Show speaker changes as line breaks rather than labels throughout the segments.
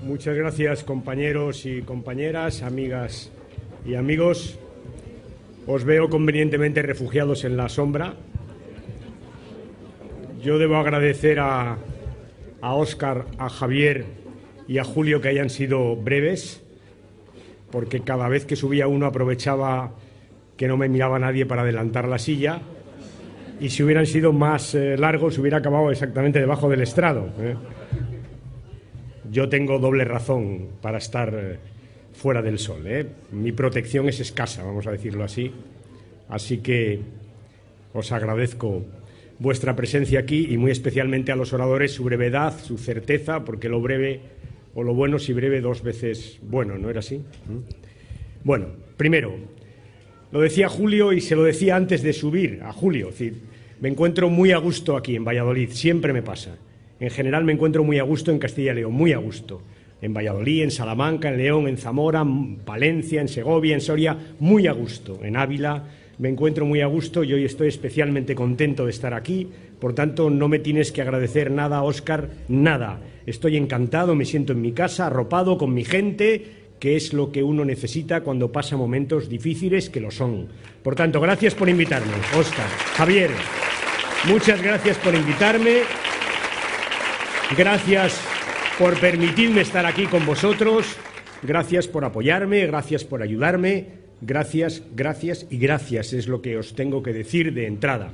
Muchas gracias, compañeros y compañeras, amigas y amigos. Os veo convenientemente refugiados en la sombra. Yo debo agradecer a Óscar, a Javier y a Julio que hayan sido breves, porque cada vez que subía uno aprovechaba que no me miraba nadie para adelantar la silla, y si hubieran sido más largos hubiera acabado exactamente debajo del estrado. Yo tengo doble razón para estar fuera del sol. Mi protección es escasa, vamos a decirlo así. Así que os agradezco vuestra presencia aquí y muy especialmente a los oradores su brevedad, su certeza, porque lo breve o lo bueno si breve dos veces bueno, ¿no era así? Bueno, primero, lo decía Julio y se lo decía antes de subir a Julio. Es decir, me encuentro muy a gusto aquí en Valladolid, siempre me pasa. En general me encuentro muy a gusto en Castilla y León, muy a gusto. En Valladolid, en Salamanca, en León, en Zamora, en Palencia, en Segovia, en Soria, muy a gusto. En Ávila me encuentro muy a gusto y hoy estoy especialmente contento de estar aquí. Por tanto, no me tienes que agradecer nada, Óscar, nada. Estoy encantado, me siento en mi casa, arropado con mi gente, que es lo que uno necesita cuando pasa momentos difíciles, que lo son. Por tanto, gracias por invitarme, Óscar. Javier, muchas gracias por invitarme. Gracias por permitirme estar aquí con vosotros, gracias por apoyarme, gracias por ayudarme, gracias, gracias y gracias es lo que os tengo que decir de entrada.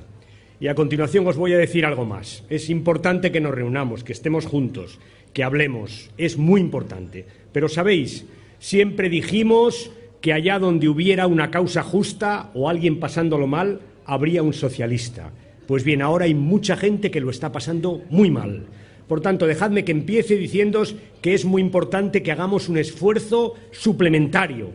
Y a continuación os voy a decir algo más. Es importante que nos reunamos, que estemos juntos, que hablemos, es muy importante. Pero sabéis, siempre dijimos que allá donde hubiera una causa justa o alguien pasándolo mal, habría un socialista. Pues bien, ahora hay mucha gente que lo está pasando muy mal. Por tanto, dejadme que empiece diciéndoos que es muy importante que hagamos un esfuerzo suplementario,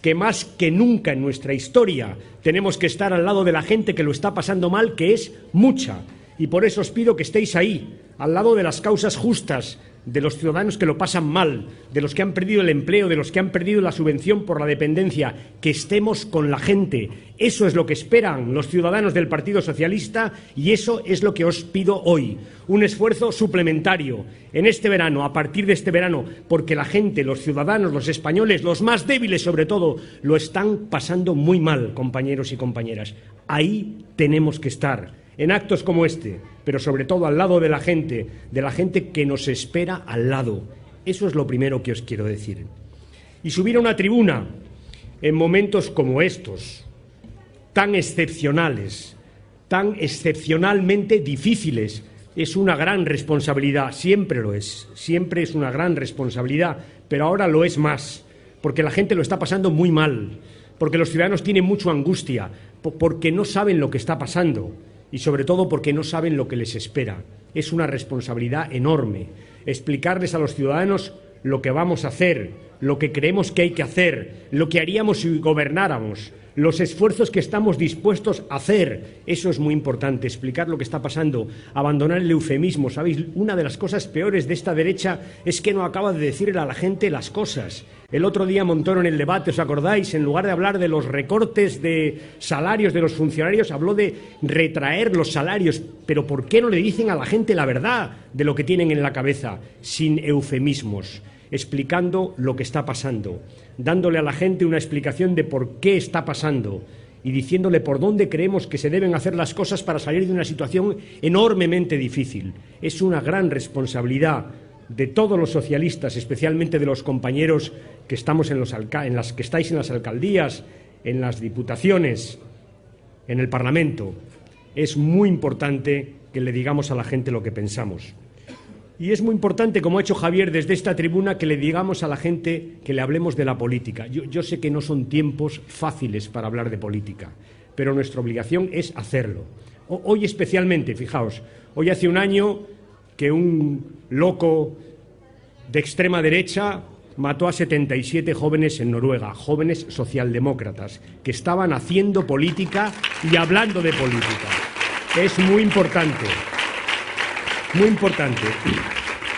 que más que nunca en nuestra historia tenemos que estar al lado de la gente que lo está pasando mal, que es mucha. Y por eso os pido que estéis ahí, al lado de las causas justas, de los ciudadanos que lo pasan mal, de los que han perdido el empleo, de los que han perdido la subvención por la dependencia, que estemos con la gente. Eso es lo que esperan los ciudadanos del Partido Socialista y eso es lo que os pido hoy. Un esfuerzo suplementario en este verano, a partir de este verano, porque la gente, los ciudadanos, los españoles, los más débiles sobre todo, lo están pasando muy mal, compañeros y compañeras. Ahí tenemos que estar. En actos como este, pero sobre todo al lado de la gente que nos espera al lado. Eso es lo primero que os quiero decir. Y subir a una tribuna en momentos como estos, tan excepcionales, tan excepcionalmente difíciles, es una gran responsabilidad, siempre lo es, siempre es una gran responsabilidad, pero ahora lo es más, porque la gente lo está pasando muy mal, porque los ciudadanos tienen mucha angustia, porque no saben lo que está pasando. Y sobre todo porque no saben lo que les espera. Es una responsabilidad enorme explicarles a los ciudadanos lo que vamos a hacer, lo que creemos que hay que hacer, lo que haríamos si gobernáramos, los esfuerzos que estamos dispuestos a hacer. Eso es muy importante, explicar lo que está pasando, abandonar el eufemismo. ¿Sabéis? Una de las cosas peores de esta derecha es que no acaba de decirle a la gente las cosas. El otro día Montoro en el debate, ¿os acordáis? En lugar de hablar de los recortes de salarios de los funcionarios, habló de retraer los salarios. Pero ¿por qué no le dicen a la gente la verdad de lo que tienen en la cabeza? Sin eufemismos, explicando lo que está pasando, dándole a la gente una explicación de por qué está pasando y diciéndole por dónde creemos que se deben hacer las cosas para salir de una situación enormemente difícil. Es una gran responsabilidad de todos los socialistas, especialmente de los compañeros que estamos en las que estáis en las alcaldías, en las diputaciones, en el Parlamento. Es muy importante que le digamos a la gente lo que pensamos. Y es muy importante, como ha hecho Javier desde esta tribuna, que le digamos a la gente que le hablemos de la política. Yo sé que no son tiempos fáciles para hablar de política, pero nuestra obligación es hacerlo. Hoy especialmente, fijaos, hoy hace un año que un loco de extrema derecha mató a 77 jóvenes en Noruega, jóvenes socialdemócratas, que estaban haciendo política y hablando de política. Es muy importante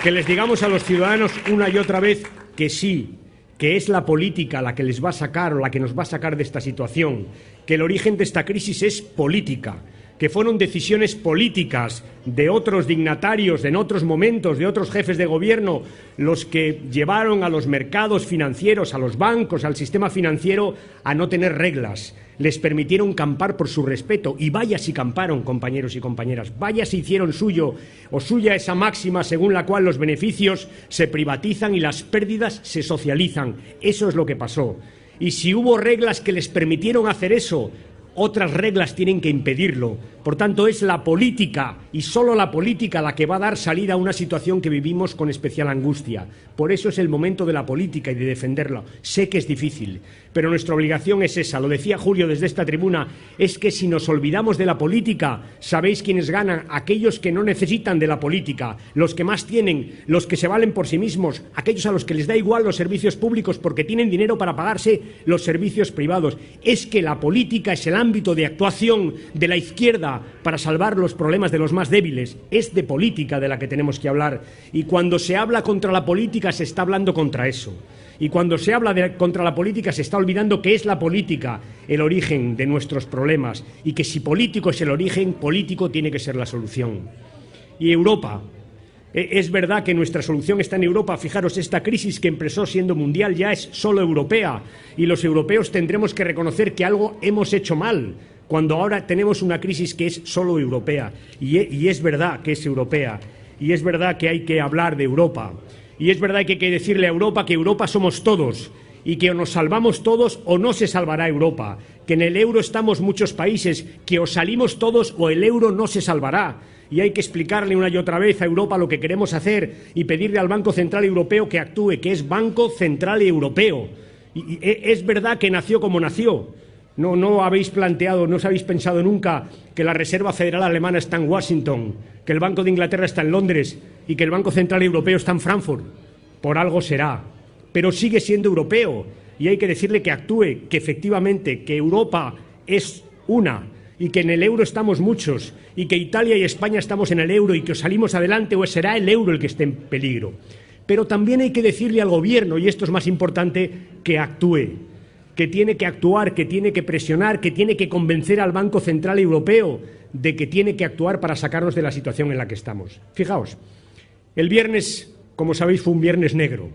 que les digamos a los ciudadanos una y otra vez que sí, que es la política la que les va a sacar o la que nos va a sacar de esta situación, que el origen de esta crisis es política, que fueron decisiones políticas de otros dignatarios en otros momentos, de otros jefes de gobierno, los que llevaron a los mercados financieros, a los bancos, al sistema financiero, a no tener reglas. Les permitieron campar por su respeto, y vaya si camparon, compañeros y compañeras, vaya si hicieron suya esa máxima según la cual los beneficios se privatizan y las pérdidas se socializan. Eso es lo que pasó. Y si hubo reglas que les permitieron hacer eso, otras reglas tienen que impedirlo. Por tanto, es la política, y solo la política, la que va a dar salida a una situación que vivimos con especial angustia. Por eso es el momento de la política y de defenderla. Sé que es difícil, pero nuestra obligación es esa. Lo decía Julio desde esta tribuna, es que si nos olvidamos de la política, ¿sabéis quiénes ganan? Aquellos que no necesitan de la política, los que más tienen, los que se valen por sí mismos, aquellos a los que les da igual los servicios públicos porque tienen dinero para pagarse los servicios privados. Es que la política es el ámbito de actuación de la izquierda para salvar los problemas de los más débiles. Es de política de la que tenemos que hablar, y cuando se habla contra la política se está hablando contra eso, y cuando se habla contra la política se está olvidando que es la política el origen de nuestros problemas, y que si político es el origen, político tiene que ser la solución. Y Europa, es verdad que nuestra solución está en Europa. Fijaros, esta crisis que empezó siendo mundial ya es solo europea, y los europeos tendremos que reconocer que algo hemos hecho mal cuando ahora tenemos una crisis que es solo europea, y es verdad que es europea, y es verdad que hay que hablar de Europa, y es verdad que hay que decirle a Europa que Europa somos todos, y que o nos salvamos todos o no se salvará Europa, que en el euro estamos muchos países, que o salimos todos o el euro no se salvará. Y hay que explicarle una y otra vez a Europa lo que queremos hacer y pedirle al Banco Central Europeo que actúe, que es Banco Central Europeo. Y es verdad que nació como nació. No habéis planteado, no os habéis pensado nunca que la Reserva Federal Alemana está en Washington, que el Banco de Inglaterra está en Londres y que el Banco Central Europeo está en Frankfurt. Por algo será, pero sigue siendo europeo, y hay que decirle que actúe, que efectivamente, que Europa es una, y que en el euro estamos muchos, y que Italia y España estamos en el euro, y que o salimos adelante o será el euro el que esté en peligro. Pero también hay que decirle al gobierno, y esto es más importante, que actúe, que tiene que actuar, que tiene que presionar, que tiene que convencer al Banco Central Europeo de que tiene que actuar para sacarnos de la situación en la que estamos. Fijaos, el viernes, como sabéis, fue un viernes negro.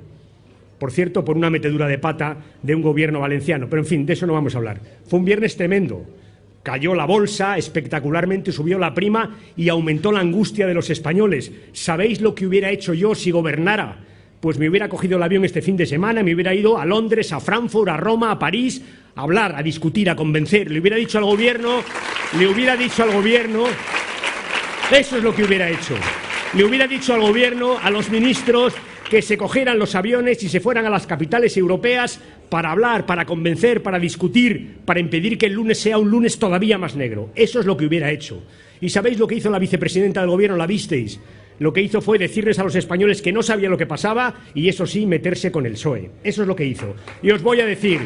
Por cierto, por una metedura de pata de un gobierno valenciano, pero en fin, de eso no vamos a hablar. Fue un viernes tremendo. Cayó la bolsa espectacularmente, subió la prima y aumentó la angustia de los españoles. ¿Sabéis lo que hubiera hecho yo si gobernara? Pues me hubiera cogido el avión este fin de semana, me hubiera ido a Londres, a Frankfurt, a Roma, a París, a hablar, a discutir, a convencer. Le hubiera dicho al gobierno, eso es lo que hubiera hecho. Le hubiera dicho al gobierno, a los ministros, que se cogieran los aviones y se fueran a las capitales europeas para hablar, para convencer, para discutir, para impedir que el lunes sea un lunes todavía más negro. Eso es lo que hubiera hecho. ¿Y sabéis lo que hizo la vicepresidenta del gobierno? ¿La visteis? Lo que hizo fue decirles a los españoles que no sabía lo que pasaba y, eso sí, meterse con el PSOE. Eso es lo que hizo. Y os voy a decir,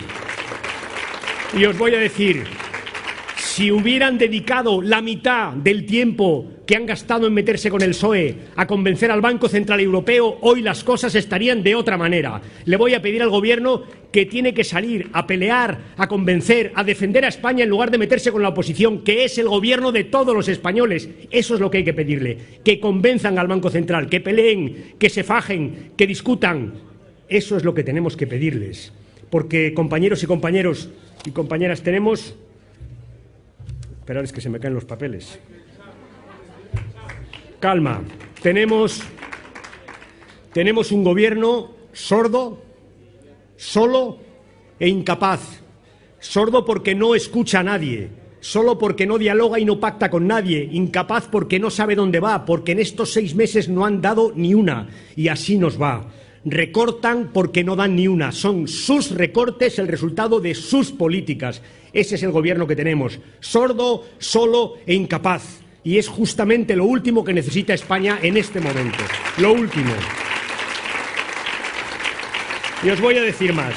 si hubieran dedicado la mitad del tiempo que han gastado en meterse con el PSOE a convencer al Banco Central Europeo, hoy las cosas estarían de otra manera. Le voy a pedir al gobierno que tiene que salir a pelear, a convencer, a defender a España en lugar de meterse con la oposición, que es el gobierno de todos los españoles. Eso es lo que hay que pedirle, que convenzan al Banco Central, que peleen, que se fajen, que discutan. Eso es lo que tenemos que pedirles. Porque, compañeros y compañeras, tenemos... Esperad, es que se me caen los papeles. Calma. Tenemos un gobierno sordo, solo e incapaz. Sordo porque no escucha a nadie, solo porque no dialoga y no pacta con nadie, incapaz porque no sabe dónde va, porque en estos 6 meses no han dado ni una, y así nos va. Recortan porque no dan ni una. Son sus recortes el resultado de sus políticas. Ese es el gobierno que tenemos. Sordo, solo e incapaz. Y es justamente lo último que necesita España en este momento. Lo último. Y os voy a decir más.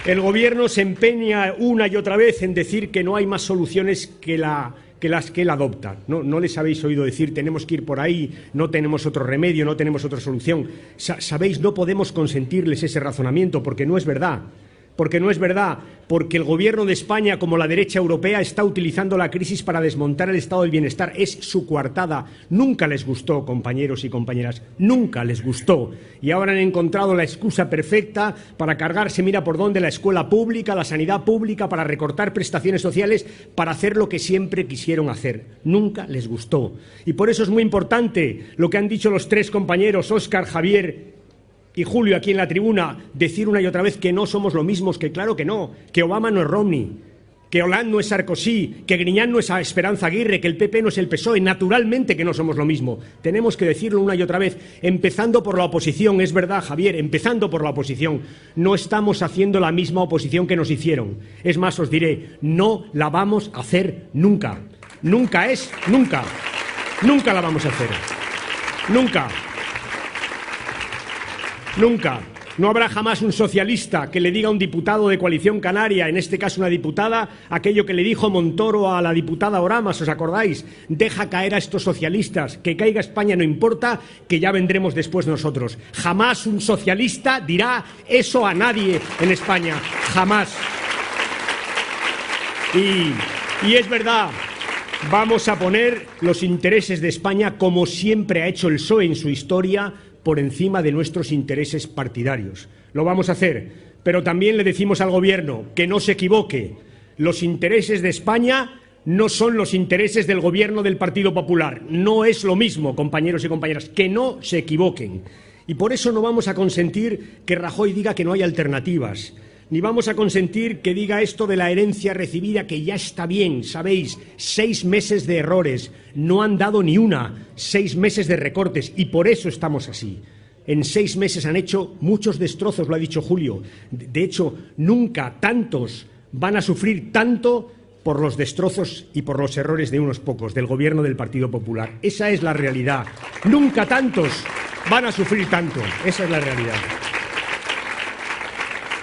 El gobierno se empeña una y otra vez en decir que no hay más soluciones que las que él adopta. No les habéis oído decir tenemos que ir por ahí, no tenemos otro remedio, no tenemos otra solución. Sabéis, no podemos consentirles ese razonamiento porque no es verdad. porque no es verdad, porque el Gobierno de España, como la derecha europea, está utilizando la crisis para desmontar el estado del bienestar. Es su coartada. Nunca les gustó, compañeros y compañeras, nunca les gustó. Y ahora han encontrado la excusa perfecta para cargarse, mira por dónde, la escuela pública, la sanidad pública, para recortar prestaciones sociales, para hacer lo que siempre quisieron hacer. Nunca les gustó. Y por eso es muy importante lo que han dicho los tres compañeros, Óscar, Javier y Julio, aquí en la tribuna, decir una y otra vez que no somos lo mismos, que claro que no, que Obama no es Romney, que Hollande no es Sarkozy, que Griñán no es Esperanza Aguirre, que el PP no es el PSOE. Naturalmente que no somos lo mismo. Tenemos que decirlo una y otra vez, empezando por la oposición. Es verdad, Javier, empezando por la oposición. No estamos haciendo la misma oposición que nos hicieron. Es más, os diré, no la vamos a hacer nunca. Nunca es nunca. Nunca la vamos a hacer. Nunca. Nunca. No habrá jamás un socialista que le diga a un diputado de Coalición Canaria, en este caso una diputada, aquello que le dijo Montoro a la diputada Oramas, ¿os acordáis? Deja caer a estos socialistas, que caiga España no importa, que ya vendremos después nosotros. Jamás un socialista dirá eso a nadie en España, jamás. Y es verdad, vamos a poner los intereses de España, como siempre ha hecho el PSOE en su historia, por encima de nuestros intereses partidarios. Lo vamos a hacer, pero también le decimos al Gobierno que no se equivoque. Los intereses de España no son los intereses del Gobierno del Partido Popular. No es lo mismo, compañeros y compañeras, que no se equivoquen. Y por eso no vamos a consentir que Rajoy diga que no hay alternativas. Ni vamos a consentir que diga esto de la herencia recibida, que ya está bien, sabéis, 6 meses de errores, no han dado ni una, 6 meses de recortes, y por eso estamos así. En 6 meses han hecho muchos destrozos, lo ha dicho Julio. De hecho, nunca tantos van a sufrir tanto por los destrozos y por los errores de unos pocos, del Gobierno del Partido Popular. Esa es la realidad. Nunca tantos van a sufrir tanto. Esa es la realidad.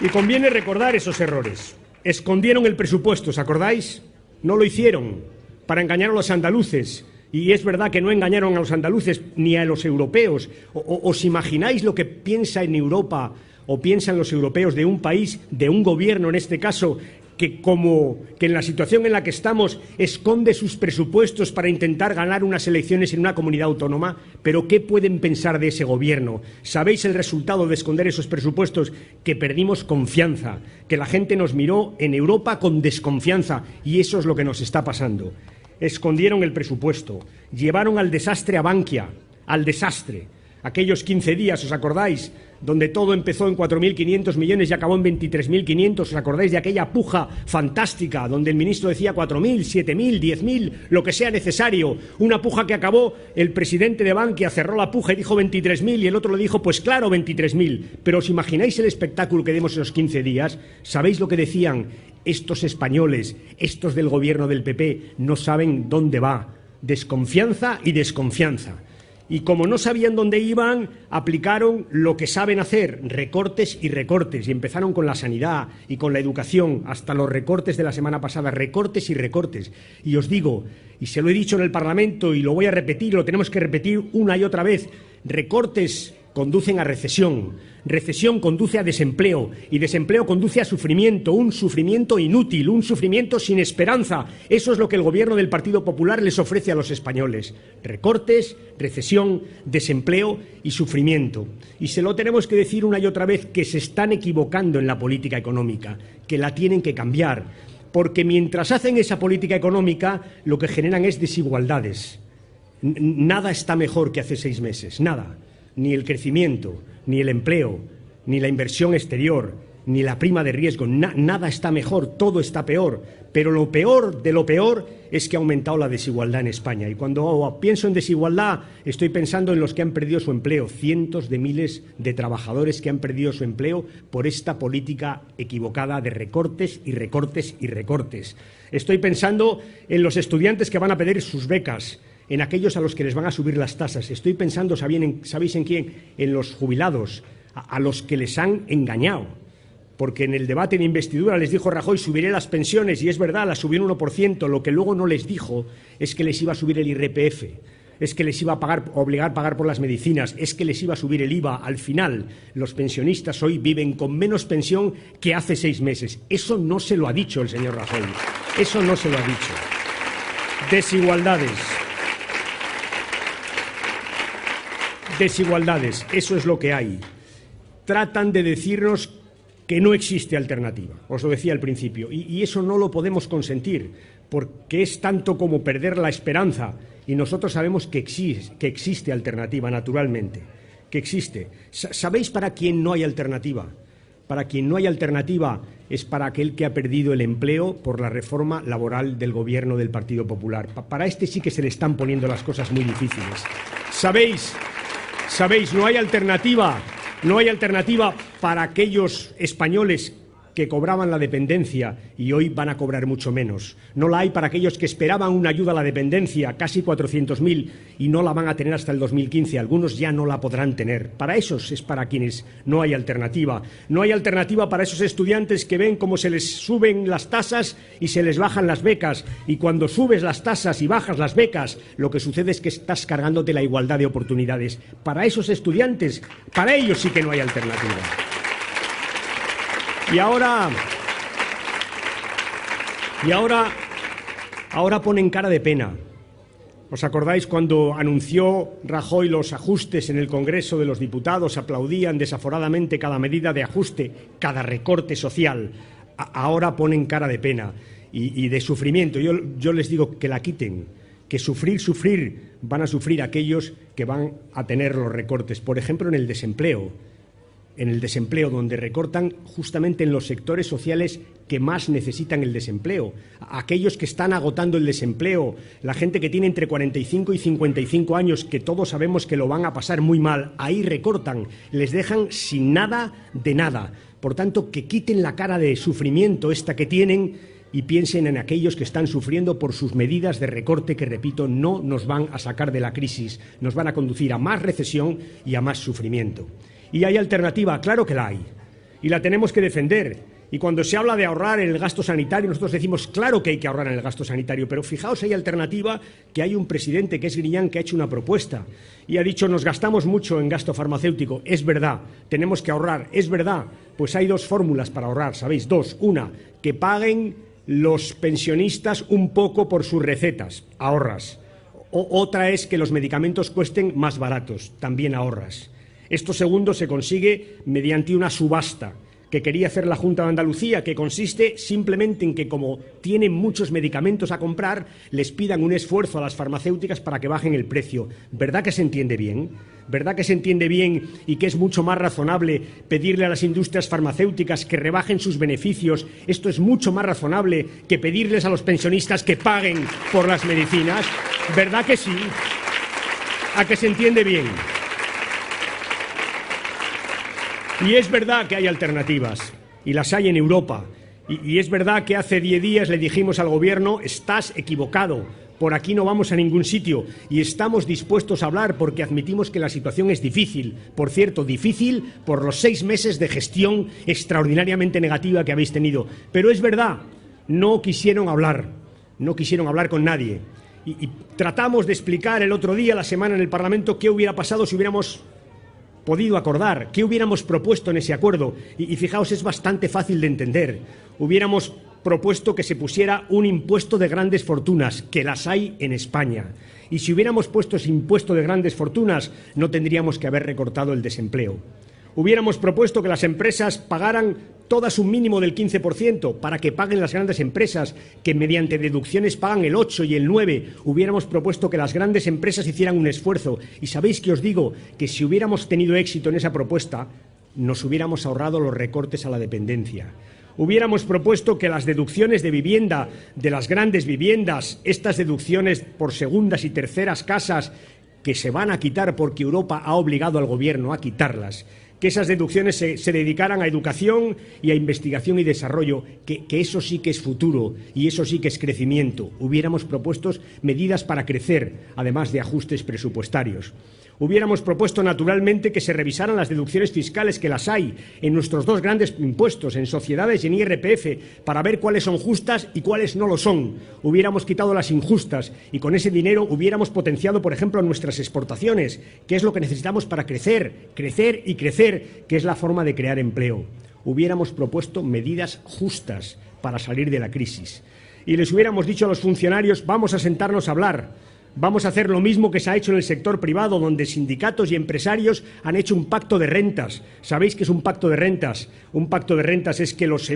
Y conviene recordar esos errores. Escondieron el presupuesto, ¿os acordáis? No lo hicieron para engañar a los andaluces. Y es verdad que no engañaron a los andaluces ni a los europeos. ¿Os imagináis lo que piensa en Europa o piensan los europeos de un país, de un gobierno en este caso, que en la situación en la que estamos esconde sus presupuestos para intentar ganar unas elecciones en una comunidad autónoma? ¿Pero qué pueden pensar de ese gobierno? ¿Sabéis el resultado de esconder esos presupuestos? Que perdimos confianza, que la gente nos miró en Europa con desconfianza, y eso es lo que nos está pasando. Escondieron el presupuesto, llevaron al desastre a Bankia, al desastre. Aquellos 15 días, ¿os acordáis?, donde todo empezó en 4.500 millones y acabó en 23.500, ¿os acordáis de aquella puja fantástica donde el ministro decía 4.000, 7.000, 10.000, lo que sea necesario? Una puja que acabó, el presidente de Bankia cerró la puja y dijo 23.000 y el otro le dijo, pues claro, 23.000. Pero ¿os imagináis el espectáculo que dimos esos 15 días? ¿Sabéis lo que decían? Estos españoles, estos del gobierno del PP, no saben dónde va. Desconfianza y desconfianza. Y como no sabían dónde iban, aplicaron lo que saben hacer, recortes y recortes. Y empezaron con la sanidad y con la educación, hasta los recortes de la semana pasada, recortes y recortes. Y os digo, y se lo he dicho en el Parlamento y lo voy a repetir, lo tenemos que repetir una y otra vez, recortes conducen a recesión, recesión conduce a desempleo y desempleo conduce a sufrimiento, un sufrimiento inútil, un sufrimiento sin esperanza. Eso es lo que el Gobierno del Partido Popular les ofrece a los españoles. Recortes, recesión, desempleo y sufrimiento. Y se lo tenemos que decir una y otra vez, que se están equivocando en la política económica, que la tienen que cambiar, porque mientras hacen esa política económica lo que generan es desigualdades. Nada está mejor que hace 6 meses, nada. Ni el crecimiento, ni el empleo, ni la inversión exterior, ni la prima de riesgo, nada está mejor, todo está peor. Pero lo peor de lo peor es que ha aumentado la desigualdad en España. Y cuando pienso en desigualdad, estoy pensando en los que han perdido su empleo, cientos de miles de trabajadores que han perdido su empleo por esta política equivocada de recortes y recortes y recortes. Estoy pensando en los estudiantes que van a pedir sus becas, en aquellos a los que les van a subir las tasas. Estoy pensando, ¿sabéis en quién? En los jubilados, a los que les han engañado. Porque en el debate de investidura les dijo Rajoy, subiré las pensiones, y es verdad, las subió un 1%. Lo que luego no les dijo es que les iba a subir el IRPF. es que les iba a obligar a pagar por las medicinas, es que les iba a subir el IVA. Al final, los pensionistas hoy viven con menos pensión que hace 6 meses. Eso no se lo ha dicho el señor Rajoy. Eso no se lo ha dicho. Desigualdades. Desigualdades, eso es lo que hay. Tratan de decirnos que no existe alternativa, os lo decía al principio, y eso no lo podemos consentir, porque es tanto como perder la esperanza, y nosotros sabemos que existe alternativa, naturalmente, que existe. ¿Sabéis para quién no hay alternativa? Para quien no hay alternativa es para aquel que ha perdido el empleo por la reforma laboral del Gobierno del Partido Popular. Para este sí que se le están poniendo las cosas muy difíciles. ¿Sabéis? No hay alternativa. No hay alternativa para aquellos españoles que cobraban la dependencia y hoy van a cobrar mucho menos. No la hay para aquellos que esperaban una ayuda a la dependencia, casi 400.000, y no la van a tener hasta el 2015. Algunos ya no la podrán tener. Para esos es para quienes no hay alternativa. No hay alternativa para esos estudiantes que ven cómo se les suben las tasas y se les bajan las becas. Y cuando subes las tasas y bajas las becas, lo que sucede es que estás cargándote la igualdad de oportunidades. Para esos estudiantes, para ellos sí que no hay alternativa. Y ahora ponen cara de pena. ¿Os acordáis cuando anunció Rajoy los ajustes en el Congreso de los Diputados? Aplaudían desaforadamente cada medida de ajuste, cada recorte social. Ahora ponen cara de pena y de sufrimiento. Yo les digo que la quiten, que sufrir van a sufrir aquellos que van a tener los recortes. Por ejemplo, en el desempleo, donde recortan justamente en los sectores sociales que más necesitan el desempleo. Aquellos que están agotando el desempleo, la gente que tiene entre 45 y 55 años, que todos sabemos que lo van a pasar muy mal, ahí recortan, les dejan sin nada de nada. Por tanto, que quiten la cara de sufrimiento esta que tienen y piensen en aquellos que están sufriendo por sus medidas de recorte que, repito, no nos van a sacar de la crisis, nos van a conducir a más recesión y a más sufrimiento. ¿Y hay alternativa? Claro que la hay. Y la tenemos que defender. Y cuando se habla de ahorrar en el gasto sanitario, nosotros decimos, claro que hay que ahorrar en el gasto sanitario, pero fijaos, hay alternativa, que hay un presidente, que es Griñán, que ha hecho una propuesta y ha dicho, nos gastamos mucho en gasto farmacéutico. Es verdad, tenemos que ahorrar. Es verdad, pues hay 2 fórmulas para ahorrar, ¿sabéis? 2. Una, que paguen los pensionistas un poco por sus recetas. Ahorras. Otra es que los medicamentos cuesten más baratos. También ahorras. Esto segundo se consigue mediante una subasta que quería hacer la Junta de Andalucía, que consiste simplemente en que, como tienen muchos medicamentos a comprar, les pidan un esfuerzo a las farmacéuticas para que bajen el precio. ¿Verdad que se entiende bien? ¿Verdad que se entiende bien y que es mucho más razonable pedirle a las industrias farmacéuticas que rebajen sus beneficios? Esto es mucho más razonable que pedirles a los pensionistas que paguen por las medicinas. ¿Verdad que sí? ¿A que se entiende bien? Y es verdad que hay alternativas, y las hay en Europa. Y es verdad que hace 10 días le dijimos al Gobierno, estás equivocado, por aquí no vamos a ningún sitio. Y estamos dispuestos a hablar porque admitimos que la situación es difícil. Por cierto, difícil por los 6 meses de gestión extraordinariamente negativa que habéis tenido. Pero es verdad, no quisieron hablar con nadie. Y tratamos de explicar el otro día, la semana en el Parlamento, qué hubiera pasado si hubiéramos podido acordar, qué hubiéramos propuesto en ese acuerdo. Y fijaos, es bastante fácil de entender. Hubiéramos propuesto que se pusiera un impuesto de grandes fortunas, que las hay en España. Y si hubiéramos puesto ese impuesto de grandes fortunas, no tendríamos que haber recortado el desempleo. Hubiéramos propuesto que las empresas pagaran todas un mínimo del 15% para que paguen las grandes empresas, que mediante deducciones pagan el 8 y el 9. Hubiéramos propuesto que las grandes empresas hicieran un esfuerzo. Y sabéis que os digo que si hubiéramos tenido éxito en esa propuesta, nos hubiéramos ahorrado los recortes a la dependencia. Hubiéramos propuesto que las deducciones de vivienda, de las grandes viviendas, estas deducciones por segundas y terceras casas, que se van a quitar porque Europa ha obligado al Gobierno a quitarlas, que esas deducciones se dedicaran a educación y a investigación y desarrollo, que eso sí que es futuro y eso sí que es crecimiento. Hubiéramos propuesto medidas para crecer, además de ajustes presupuestarios. Hubiéramos propuesto naturalmente que se revisaran las deducciones fiscales, que las hay en nuestros dos grandes impuestos, en sociedades y en IRPF, para ver cuáles son justas y cuáles no lo son. Hubiéramos quitado las injustas y con ese dinero hubiéramos potenciado, por ejemplo, nuestras exportaciones, que es lo que necesitamos para crecer, crecer y crecer, que es la forma de crear empleo. Hubiéramos propuesto medidas justas para salir de la crisis. Y les hubiéramos dicho a los funcionarios: vamos a sentarnos a hablar. Vamos a hacer lo mismo que se ha hecho en el sector privado, donde sindicatos y empresarios han hecho un pacto de rentas. ¿Sabéis qué es un pacto de rentas? Un pacto de rentas es que los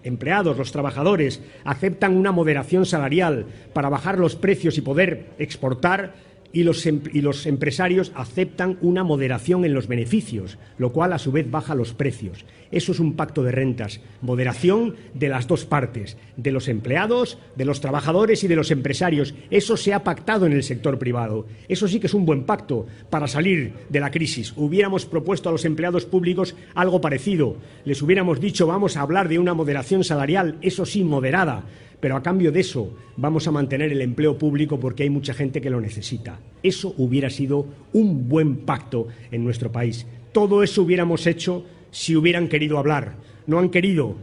empleados, los trabajadores, aceptan una moderación salarial para bajar los precios y poder exportar, y los empresarios aceptan una moderación en los beneficios, lo cual a su vez baja los precios. Eso es un pacto de rentas, moderación de las dos partes, de los empleados, de los trabajadores y de los empresarios. Eso se ha pactado en el sector privado. Eso sí que es un buen pacto para salir de la crisis. Hubiéramos propuesto a los empleados públicos algo parecido. Les hubiéramos dicho: vamos a hablar de una moderación salarial, eso sí, moderada, pero a cambio de eso vamos a mantener el empleo público porque hay mucha gente que lo necesita. Eso hubiera sido un buen pacto en nuestro país. Todo eso hubiéramos hecho si hubieran querido hablar. No han querido.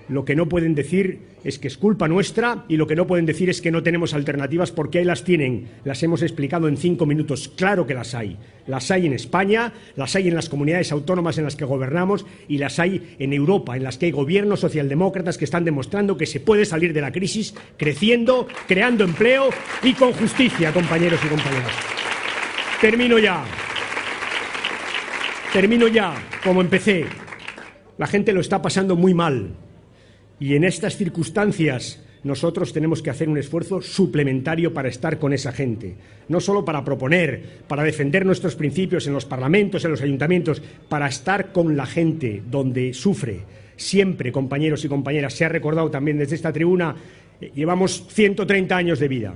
Lo que no pueden decir es que es culpa nuestra, y lo que no pueden decir es que no tenemos alternativas, porque ahí las tienen. Las hemos explicado en 5 minutos. Claro que las hay. Las hay en España, las hay en las comunidades autónomas en las que gobernamos y las hay en Europa, en las que hay gobiernos socialdemócratas que están demostrando que se puede salir de la crisis creciendo, creando empleo y con justicia, compañeros y compañeras. Termino ya, como empecé. La gente lo está pasando muy mal. Y en estas circunstancias nosotros tenemos que hacer un esfuerzo suplementario para estar con esa gente. No solo para proponer, para defender nuestros principios en los parlamentos, en los ayuntamientos, para estar con la gente donde sufre. Siempre, compañeros y compañeras, se ha recordado también desde esta tribuna, llevamos 130 años de vida.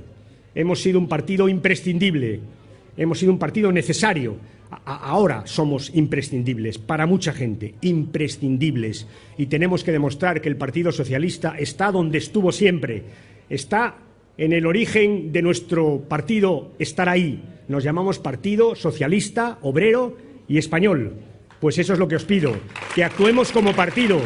Hemos sido un partido imprescindible, hemos sido un partido necesario. Ahora somos imprescindibles para mucha gente, imprescindibles, y tenemos que demostrar que el Partido Socialista está donde estuvo siempre, está en el origen de nuestro partido, estar ahí. Nos llamamos Partido Socialista, Obrero y Español. Pues eso es lo que os pido, que actuemos como partido,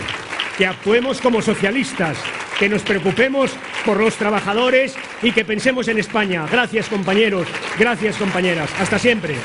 que actuemos como socialistas, que nos preocupemos por los trabajadores y que pensemos en España. Gracias, compañeros, gracias, compañeras. Hasta siempre.